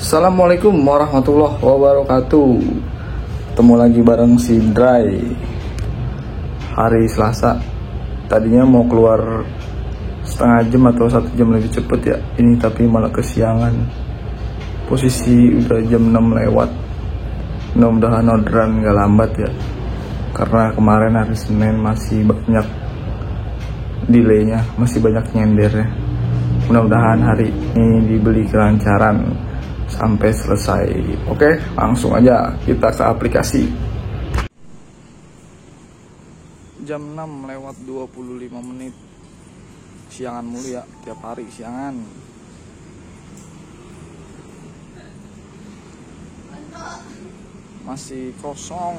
Assalamualaikum warahmatullahi wabarakatuh. Ketemu lagi bareng si Dry. Hari Selasa. Tadinya mau keluar setengah jam atau 1 jam lebih cepet ya. Ini tapi malah kesiangan. Posisi udah jam 6 lewat. Mudah-mudahan orderan gak lambat ya. Karena kemarin hari Senin masih banyak delaynya, masih banyak nyendernya. Mudah-mudahan hari ini dibeli kelancaran sampai selesai. Oke, langsung aja kita ke aplikasi. Jam 6 lewat 25 menit. Siangan mulu ya, tiap hari siangan. Masih kosong.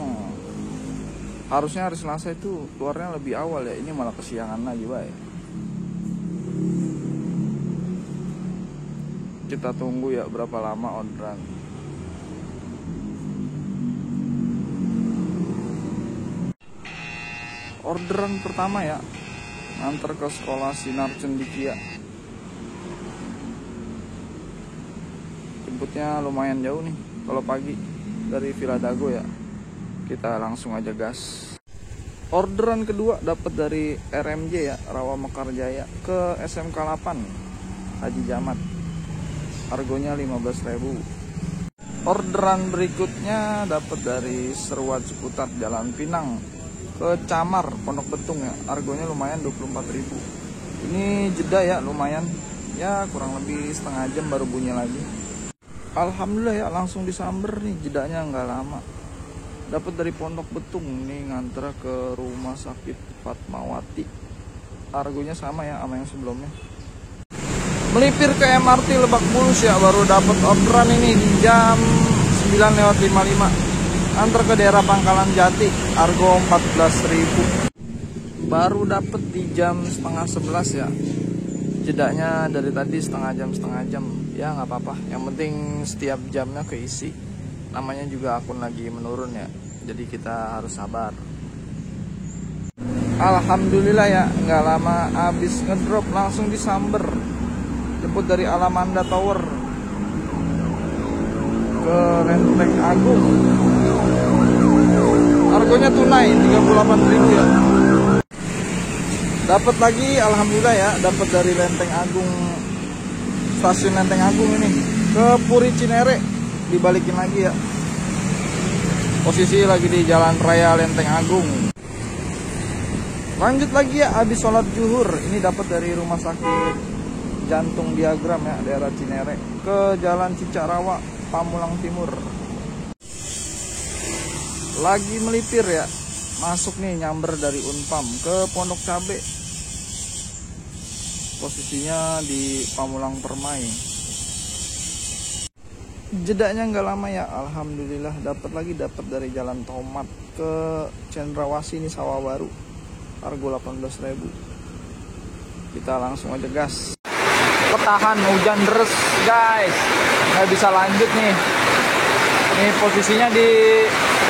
Harusnya hari Selasa itu keluarnya lebih awal ya, ini malah kesiangan lagi, baik. Kita tunggu ya berapa lama orderan. Orderan pertama ya, nganter ke sekolah Sinar Cendikia. Jemputnya lumayan jauh nih kalau pagi dari Villa Dago ya. Kita langsung aja gas. Orderan kedua dapat dari RMJ ya, Rawa Mekarjaya, ke SMK 8 Haji Jamat. Harganya 15.000. Orderan berikutnya dapat dari Serwat Ciputat Jalan Pinang ke Camar Pondok Betung ya. Harganya lumayan 24.000. Ini jeda ya, lumayan. Ya kurang lebih setengah jam baru bunyi lagi. Alhamdulillah ya, langsung disamber nih, jedanya nggak lama. Dapat dari Pondok Betung nih, nganter ke Rumah Sakit Fatmawati. Harganya sama ya sama yang sebelumnya. Melipir ke MRT Lebak Bulus ya, baru dapat orderan ini di jam 9:55. Antar ke daerah Pangkalan Jati, harga 14.000. Baru dapat di jam setengah 11 ya. Jedanya dari tadi setengah jam. Ya nggak apa-apa, yang penting setiap jamnya keisi. Namanya juga akun lagi menurun ya, jadi kita harus sabar. Alhamdulillah ya, nggak lama habis ngedrop langsung disamber. Jemput dari Alamanda Tower ke Lenteng Agung. Harganya tunai 38.000 ya. Dapat lagi, alhamdulillah ya, dapat dari Lenteng Agung, stasiun Lenteng Agung ini ke Puri Cinere, dibalikin lagi ya. Posisi lagi di Jalan Raya Lenteng Agung. Lanjut lagi ya, habis sholat zuhur ini dapat dari Rumah Sakit Jantung Diagram ya, daerah Cinere, ke Jalan Cicarawa Pamulang Timur. Lagi melipir ya, masuk nih nyamber dari Unpam ke Pondok Cabe. Posisinya di Pamulang Permai. Jedanya nggak lama ya, alhamdulillah dapat dari Jalan Tomat ke Cendrawasih ini Sawah Baru. Harga 18.000. Kita langsung aja gas. Ketahan hujan deras guys, nggak bisa lanjut nih. Ini posisinya di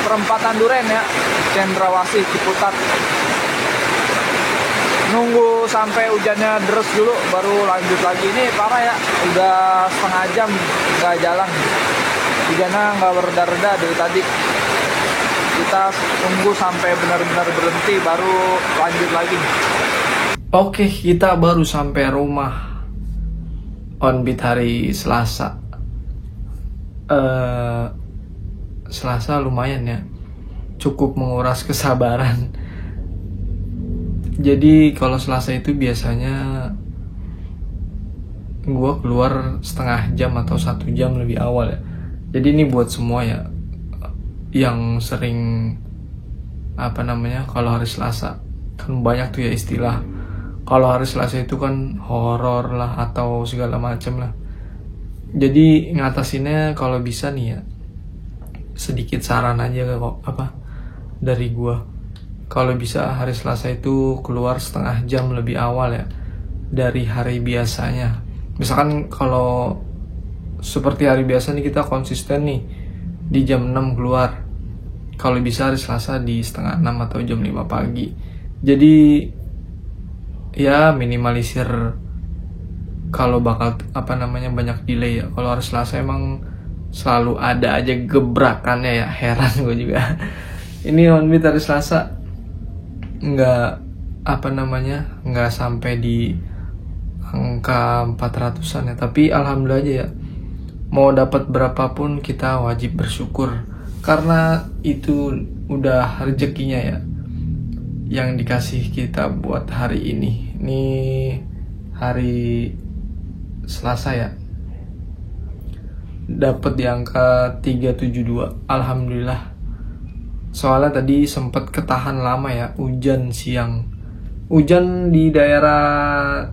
perempatan Duren ya, Cendrawasih Ciputat. Nunggu sampai hujannya deras dulu baru lanjut lagi. Ini parah ya, udah setengah jam nggak jalan, hujannya nggak bereda-reda dari tadi. Kita tunggu sampai benar-benar berhenti baru lanjut lagi. Oke, kita baru sampai rumah on beat hari Selasa. Selasa lumayan ya, cukup menguras kesabaran. Jadi kalau Selasa itu biasanya gue keluar setengah jam atau 1 jam lebih awal ya. Jadi ini buat semua ya yang sering kalau hari Selasa kan banyak tuh ya istilah. Kalau hari Selasa itu kan horor lah atau segala macam lah. Jadi ngatasinnya kalau bisa nih ya, sedikit saran aja dari gua. Kalau bisa hari Selasa itu keluar setengah jam lebih awal ya dari hari biasanya. Misalkan kalau seperti hari biasa nih kita konsisten nih di jam 6 keluar. Kalau bisa hari Selasa di setengah 6 atau jam 5 pagi. Jadi ya minimalisir kalau bakal banyak delay ya. Kalau hari Selasa emang selalu ada aja gebrakannya ya, heran gue juga. Ini on-beat hari Selasa nggak nggak sampai di angka 400-an ya, tapi alhamdulillah aja ya, mau dapat berapapun kita wajib bersyukur karena itu udah rezekinya ya yang dikasih kita buat hari ini. Ini hari Selasa ya, dapat di angka 372, alhamdulillah. Soalnya tadi sempat ketahan lama ya, hujan siang, hujan di daerah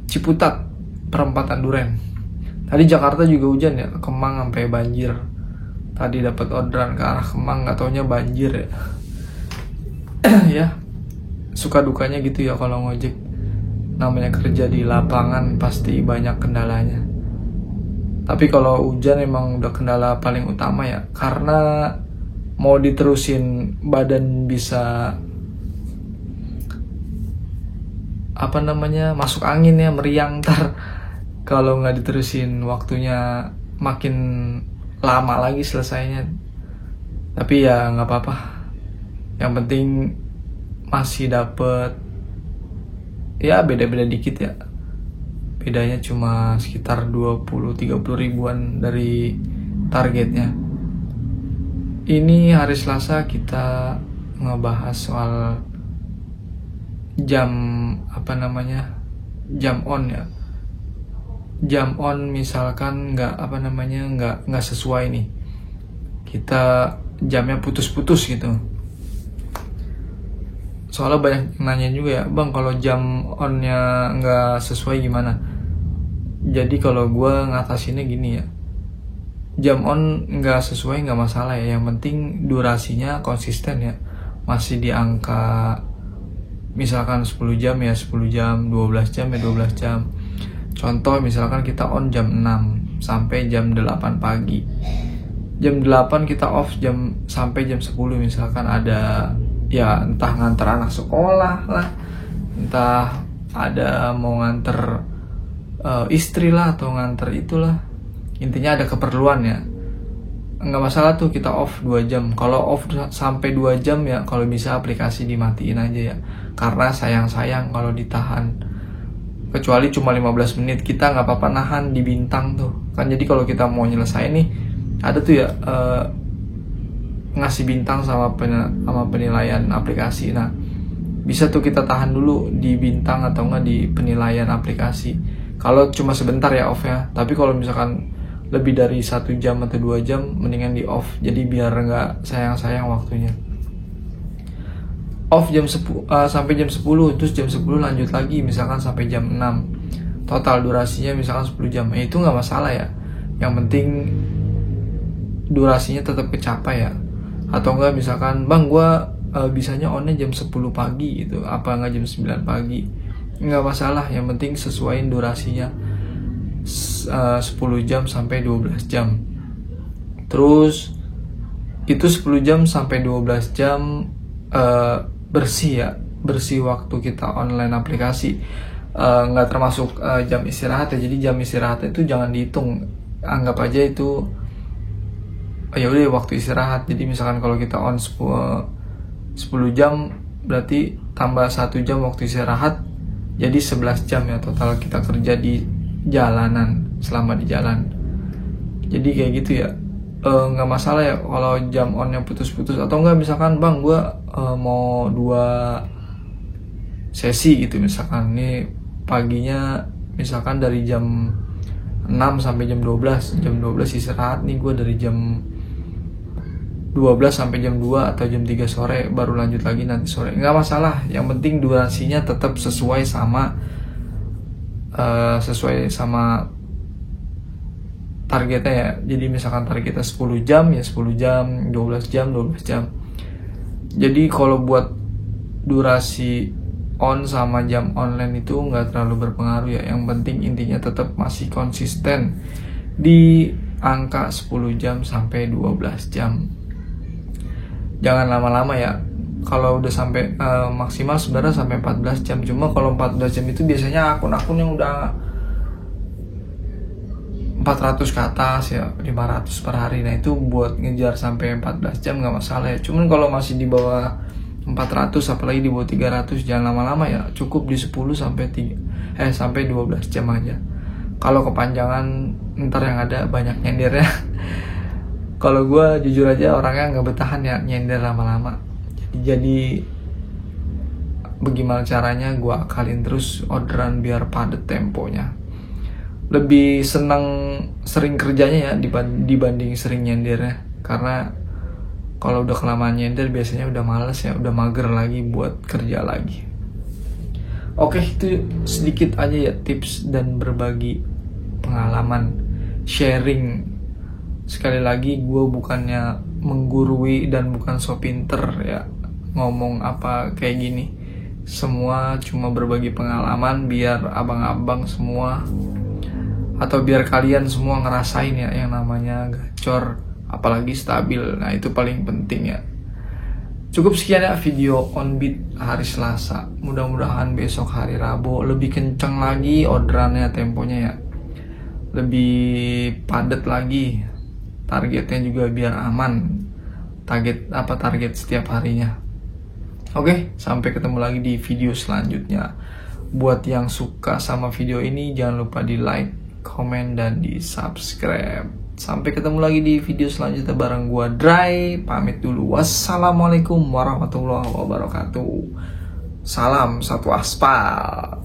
Ciputat, perempatan Duren. Tadi Jakarta juga hujan ya, Kemang sampai banjir. Tadi dapat orderan ke arah Kemang, nggak taunya banjir ya. Ya, suka dukanya gitu ya kalau ngojek. Namanya kerja di lapangan pasti banyak kendalanya. Tapi kalau hujan emang udah kendala paling utama ya, karena mau diterusin badan bisa masuk angin ya, meriang ntar. Kalau nggak diterusin waktunya makin lama lagi selesainya. Tapi ya nggak apa-apa, yang penting masih dapet ya, beda-beda dikit ya, bedanya cuma sekitar 20-30 ribuan dari targetnya. Ini hari Selasa kita ngebahas soal jam jam on ya. Jam on misalkan nggak sesuai nih, kita jamnya putus-putus gitu. Soalnya banyak yang nanya juga ya, bang kalau jam onnya nggak sesuai gimana? Jadi kalau gue ngatasinnya gini ya, jam on nggak sesuai nggak masalah ya, yang penting durasinya konsisten ya, masih di angka misalkan 10 jam ya 10 jam, 12 jam ya 12 jam. Contoh misalkan kita on jam 6 sampai jam 8 pagi, jam 8 kita off sampai jam 10 misalkan ada ya, entah nganter anak sekolah lah, entah ada mau nganter istri lah atau nganter itulah, intinya ada keperluan ya, nggak masalah tuh kita off 2 jam. Kalau off sampai 2 jam ya, kalau bisa aplikasi dimatiin aja ya, karena sayang kalau ditahan. Kecuali cuma 15 menit, kita nggak apa-apa nahan di bintang tuh kan. Jadi kalau kita mau nyelesain nih, ada tuh ya ngasih bintang sama penilaian aplikasi. Nah bisa tuh kita tahan dulu di bintang atau enggak di penilaian aplikasi, kalau cuma sebentar ya off ya. Tapi kalau misalkan lebih dari 1 jam atau 2 jam, mendingan di off, jadi biar nggak sayang-sayang waktunya. Off jam 10 sampai jam 10, terus jam 10 lanjut lagi misalkan sampai jam 6, total durasinya misalkan 10 jam. Itu nggak masalah ya, yang penting durasinya tetap kecapai ya. Atau enggak misalkan, bang gua bisanya onnya jam 10 pagi gitu, apa enggak jam 9 pagi, nggak masalah, yang penting sesuaiin durasinya 10 jam sampai 12 jam. Terus itu 10 jam sampai 12 jam bersih waktu kita online aplikasi, nggak termasuk jam istirahat ya. Jadi jam istirahat itu jangan dihitung, anggap aja itu ya udah waktu istirahat. Jadi misalkan kalau kita on 10 jam, berarti tambah 1 jam waktu istirahat, jadi 11 jam ya total kita kerja di jalanan, selama di jalan. Jadi kayak gitu ya, nggak masalah ya kalau jam onnya putus-putus. Atau enggak misalkan, bang gue mau 2 sesi gitu, misalkan ini paginya misalkan dari jam 6 sampai jam 12, jam 12 istirahat nih gue, dari jam 12 sampai jam 2 atau jam 3 sore baru lanjut lagi nanti sore, nggak masalah. Yang penting durasinya tetap sesuai sama targetnya ya. Jadi misalkan targetnya 10 jam ya 10 jam, 12 jam 12 jam. Jadi kalau buat durasi on sama jam online itu nggak terlalu berpengaruh ya. Yang penting intinya tetap masih konsisten di angka 10 jam sampai 12 jam. Jangan lama-lama ya. Kalau udah sampai maksimal sebenarnya sampai 14 jam. Cuma kalau 14 jam itu biasanya akun-akun yang udah 400 ke atas ya, 500 per hari. Nah itu buat ngejar sampai 14 jam nggak masalah ya. Cuman kalau masih di bawah 400, apalagi di bawah 300, jangan lama-lama ya, cukup di 10 sampai 12 jam aja. Kalau kepanjangan ntar yang ada banyak nyendirnya. Kalau gue jujur aja orangnya nggak bertahan ya nyender lama-lama. Jadi bagaimana caranya gue akalin terus orderan biar padat temponya. Lebih senang sering kerjanya ya dibanding sering nyendirnya, karena kalau udah kelamaan nyender biasanya udah males ya, udah mager lagi buat kerja lagi. Oke, itu sedikit aja ya tips dan berbagi pengalaman, sharing. Sekali lagi gue bukannya menggurui dan bukan so pinter ya ngomong apa kayak gini. Semua cuma berbagi pengalaman biar abang-abang semua atau biar kalian semua ngerasain ya yang namanya gacor, apalagi stabil. Nah itu paling penting ya. Cukup sekian ya video on beat hari Selasa. Mudah-mudahan besok hari Rabu lebih kenceng lagi orderannya, temponya ya lebih padat lagi. Targetnya juga biar aman. Target setiap harinya. Oke, sampai ketemu lagi di video selanjutnya. Buat yang suka sama video ini jangan lupa di like, komen, dan di subscribe. Sampai ketemu lagi di video selanjutnya bareng gua Dry. Pamit dulu. Wassalamualaikum warahmatullahi wabarakatuh. Salam satu aspal.